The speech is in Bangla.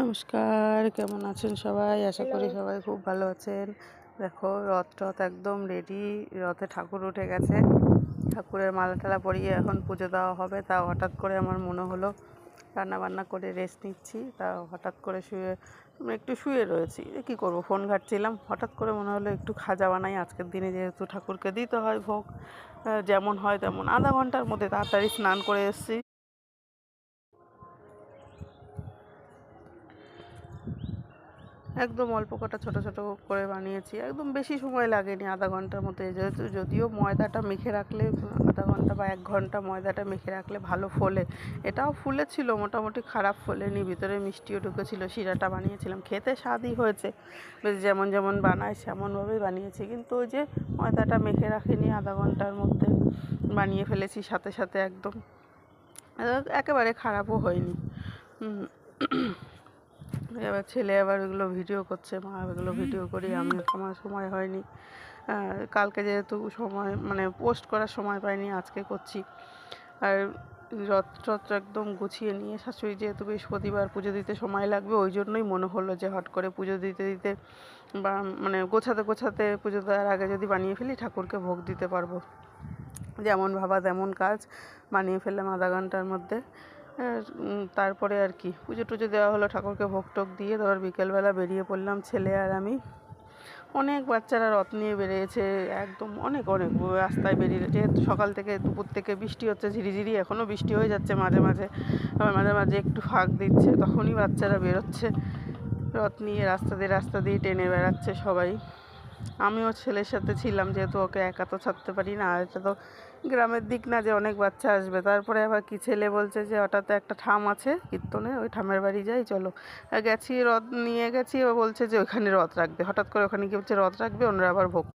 নমস্কার, কেমন আছেন সবাই? আশা করি সবাই খুব ভালো আছেন। দেখো রথ একদম রেডি। রথে ঠাকুর উঠে গেছে। ঠাকুরের মালা টালা পরিয়ে এখন পুজো দেওয়া হবে। তা হঠাৎ করে আমার মনে হলো রান্নাবান্না করে রেস্ট নিচ্ছি, তা হঠাৎ করে একটু শুয়ে রয়েছি। কী করবো, ফোন ঘাঁটছিলাম। হঠাৎ করে মনে হলো একটু খাজা বানাই আজকের দিনে, যেহেতু ঠাকুরকে দিতে হয় ভোগ। যেমন হয় তেমন আধা ঘন্টার মধ্যে তাড়াতাড়ি স্নান করে এসেছি। একদম অল্প কটা ছোটো ছোটো করে বানিয়েছি, একদম বেশি সময় লাগেনি, আধা ঘন্টার মতো। যদিও ময়দাটা মেখে রাখলে আধা ঘন্টা বা 1 ঘন্টা ময়দাটা মেখে রাখলে ভালো ফোলে। এটাও ফুলেছিল মোটামুটি, খারাপ ফোলেনি, ভিতরে মিষ্টিও ঢুকেছিল। শিরাটা বানিয়েছিলাম, খেতে স্বাদই হয়েছে, বেশ যেমন যেমন বানায় সেমনভাবেই বানিয়েছি। কিন্তু ওই যে ময়দাটা মেখে রাখিনি, আধা ঘন্টার মধ্যে বানিয়ে ফেলেছি সাথে সাথে একদম। একেবারে খারাপও হয়নি। এবার ছেলে আবার ওগুলো ভিডিও করছে, মা ওগুলো ভিডিও করি, আমার সময় হয়নি। কালকে যেহেতু সময় পোস্ট করার সময় পাইনি, আজকে করছি। আর রথ একদম গুছিয়ে নিয়ে, শাশুড়ি যেহেতু বৃহস্পতিবার পুজো দিতে সময় লাগবে, ওই জন্যই মনে হলো যে হট করে পুজো দিতে দিতে বা গোছাতে গোছাতে পুজো দেওয়ার আগে যদি বানিয়ে ফেলি, ঠাকুরকে ভোগ দিতে পারবো। যেমন ভাবা তেমন কাজ, বানিয়ে ফেললাম আধা ঘন্টার মধ্যে। তারপরে আর কি পুজো টুজো দেওয়া হলো, ঠাকুরকে ভোগ টোগ দিয়ে তারপর বিকেলবেলা বেরিয়ে পড়লাম ছেলে আর আমি। অনেক বাচ্চারা রথ নিয়ে বেরিয়েছে, একদম অনেক অনেক রাস্তায় বেরিয়ে, যেহেতু সকাল থেকে দুপুর থেকে বৃষ্টি হচ্ছে ঝিরিঝিরি, এখনও বৃষ্টি হয়ে যাচ্ছে মাঝে মাঝে, আবার মাঝে মাঝে একটু ফাঁক দিচ্ছে, তখনই বাচ্চারা বেরোচ্ছে রথ নিয়ে, রাস্তা দিয়ে টেনে বেড়াচ্ছে সবাই। আমিও ছেলের সাথে ছিলাম, যেহেতু ওকে একা তো ছাড়তে পারি না। আর এটা তো গ্রামের দিক না যে অনেক বাচ্চা আসবে। তারপরে আবার কি ছেলে বলছে যে হঠাৎ একটা ঠাম আছে কীর্তনে, ওই ঠামের বাড়ি যাই চলো। গেছি, রথ নিয়ে গেছি, ও বলছে যে ওখানে রথ রাখবে। হঠাৎ করে ওখানে কি হচ্ছে, রথ রাখবে, ওনারা আবার ভোগ